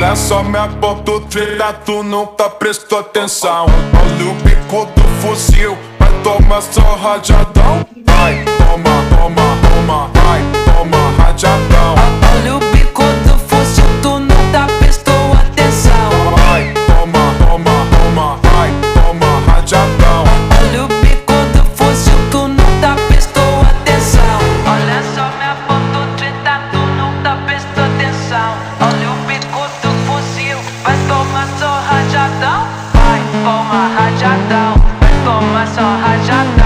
Olha só minha ponto treta, tu nunca prestou atenção. Olha o bico do fuzil, vai tomar só rajadão. Vai, toma, toma, toma, vai, toma rajadão. Olha o bico do fuzil, tu nunca prestou atenção. Vai, toma, toma, toma, vai, toma rajadão. Olha o bico do fuzil, tu nunca prestou atenção. Olha só minha ponto treta, tu nunca prestou atenção. Olha o bico do fuzil, vai tomar só rajadão. Vai, toma rajadão, vai tomar só rajadão.